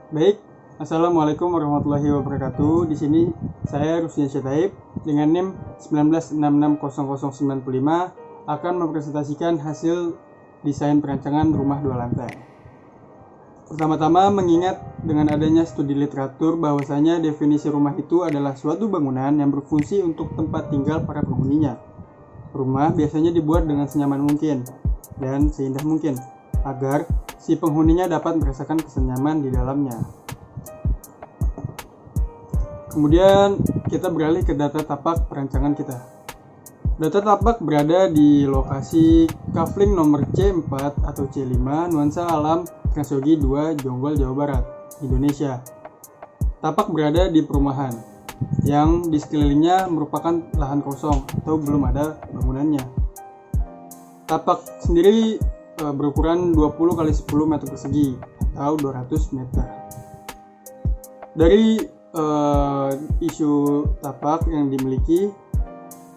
Baik, Assalamualaikum warahmatullahi wabarakatuh. Di sini saya Rusdian Syetaib dengan NIM 19660095 akan mempresentasikan hasil desain perancangan rumah 2 lantai. Pertama-tama mengingat dengan adanya studi literatur bahwasanya definisi rumah itu adalah suatu bangunan yang berfungsi untuk tempat tinggal para penghuninya. Rumah biasanya dibuat dengan senyaman mungkin dan seindah mungkin agar si penghuninya dapat merasakan kesenyaman di dalamnya. Kemudian kita beralih ke data tapak perancangan kita. Data tapak berada di lokasi kafling nomor C4 atau C5 Nuansa Alam Transyogi 2 Jonggol, Jawa Barat, Indonesia. Tapak berada di perumahan yang di sekelilingnya merupakan lahan kosong atau belum ada bangunannya. Tapak sendiri berukuran 20 x 10 meter persegi atau 200 meter. Dari isu tapak yang dimiliki,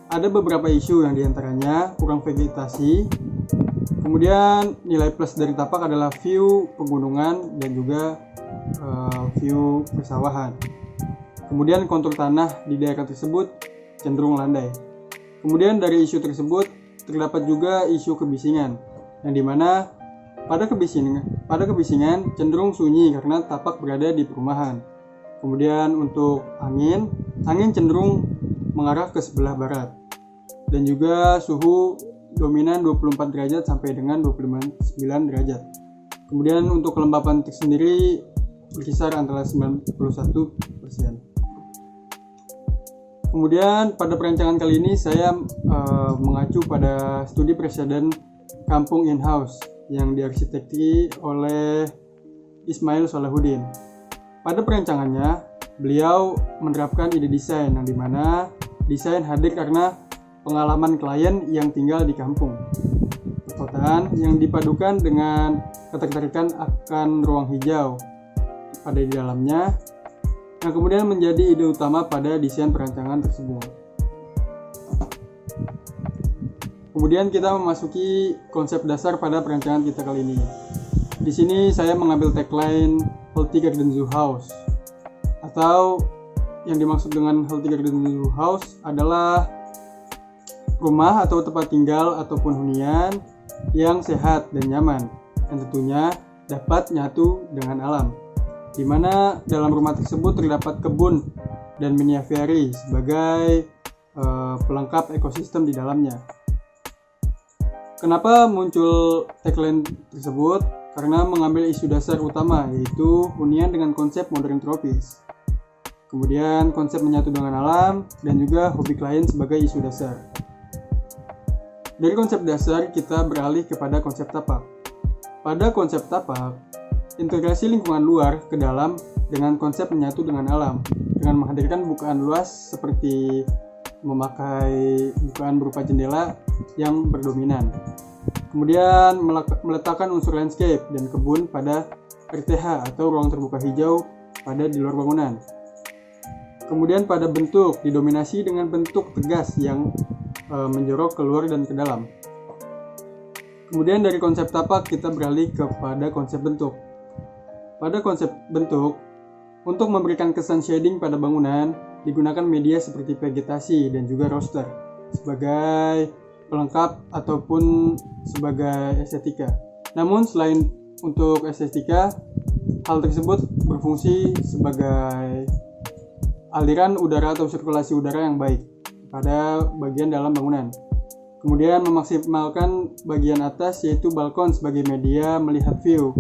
ada beberapa isu yang diantaranya kurang vegetasi. Kemudian nilai plus dari tapak adalah view pegunungan dan juga view persawahan. Kemudian kontur tanah di daerah tersebut cenderung landai. Kemudian dari isu tersebut terdapat juga isu kebisingan, yang dimana pada kebisingan cenderung sunyi karena tapak berada di perumahan. Kemudian untuk angin cenderung mengarah ke sebelah barat, dan juga suhu dominan 24 derajat sampai dengan 29 derajat. Kemudian untuk kelembapan tersendiri berkisar antara 91%. Kemudian pada perancangan kali ini saya mengacu pada studi presiden Kampung In-House yang diarsiteki oleh Ismail Salahuddin. Pada perancangannya, beliau menerapkan ide desain yang dimana desain hadir karena pengalaman klien yang tinggal di kampung perkotaan yang dipadukan dengan ketertarikan akan ruang hijau pada di dalamnya, yang kemudian menjadi ide utama pada desain perancangan tersebut. Kemudian kita memasuki konsep dasar pada perancangan kita kali ini. Di sini saya mengambil tagline Healthy Garden Zoo House, atau yang dimaksud dengan Healthy Garden Zoo House adalah rumah atau tempat tinggal ataupun hunian yang sehat dan nyaman, dan tentunya dapat nyatu dengan alam, di mana dalam rumah tersebut terdapat kebun dan mini aviary sebagai pelengkap ekosistem di dalamnya. Kenapa muncul tagline tersebut? Karena mengambil isu dasar utama, yaitu hunian dengan konsep modern tropis. Kemudian konsep menyatu dengan alam, dan juga hobi klien sebagai isu dasar. Dari konsep dasar kita beralih kepada konsep tapak. Pada konsep tapak, integrasi lingkungan luar ke dalam dengan konsep menyatu dengan alam, dengan menghadirkan bukaan luas seperti memakai bukaan berupa jendela yang berdominan. Kemudian meletakkan unsur landscape dan kebun pada RTH atau ruang terbuka hijau pada di luar bangunan. Kemudian pada bentuk didominasi dengan bentuk tegas yang menjorok keluar dan ke dalam. Kemudian dari konsep tapak kita beralih kepada konsep bentuk. Pada konsep bentuk, untuk memberikan kesan shading pada bangunan digunakan media seperti vegetasi dan juga roster sebagai pelengkap ataupun sebagai estetika. Namun selain untuk estetika, hal tersebut berfungsi sebagai aliran udara atau sirkulasi udara yang baik pada bagian dalam bangunan. Kemudian memaksimalkan bagian atas yaitu balkon sebagai media melihat view.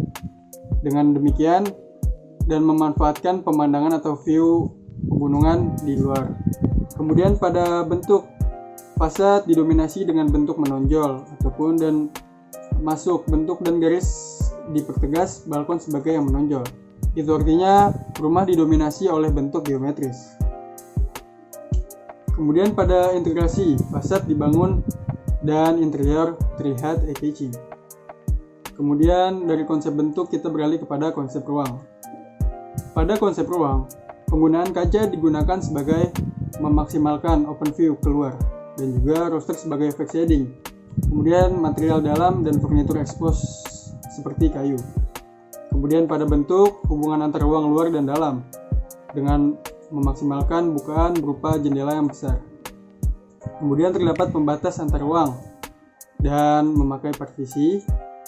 Dengan demikian dan memanfaatkan pemandangan atau view pegunungan di luar. Kemudian pada bentuk, fasad didominasi dengan bentuk menonjol ataupun dan masuk bentuk dan garis dipertegas balkon sebagai yang menonjol. Itu artinya rumah didominasi oleh bentuk geometris. Kemudian pada integrasi, fasad dibangun dan interior terlihat eye-catching. Kemudian dari konsep bentuk kita beralih kepada konsep ruang. Pada konsep ruang, penggunaan kaca digunakan sebagai memaksimalkan open view keluar, dan juga roster sebagai efek shading. Kemudian material dalam dan furnitur expose seperti kayu. Kemudian pada bentuk hubungan antara ruang luar dan dalam dengan memaksimalkan bukaan berupa jendela yang besar. Kemudian terdapat pembatas antar ruang dan memakai partisi.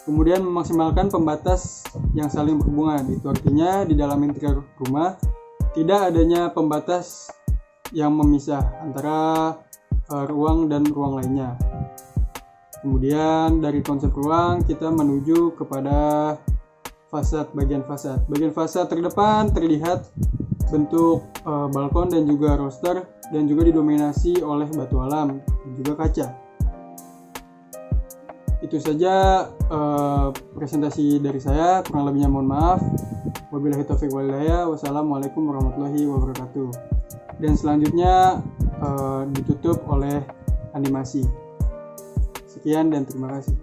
Kemudian memaksimalkan pembatas yang saling berhubungan. Itu artinya di dalam interior rumah tidak adanya pembatas yang memisah antara ruang dan ruang lainnya. Kemudian dari konsep ruang kita menuju kepada fasad, bagian fasad. Bagian fasad terdepan terlihat bentuk balkon dan juga roster dan juga didominasi oleh batu alam dan juga kaca. Itu saja presentasi dari saya, kurang lebihnya mohon maaf. Wabillahi taufiq wal hidayah. Wassalamualaikum warahmatullahi wabarakatuh. Dan selanjutnya ditutup oleh animasi. Sekian dan terima kasih.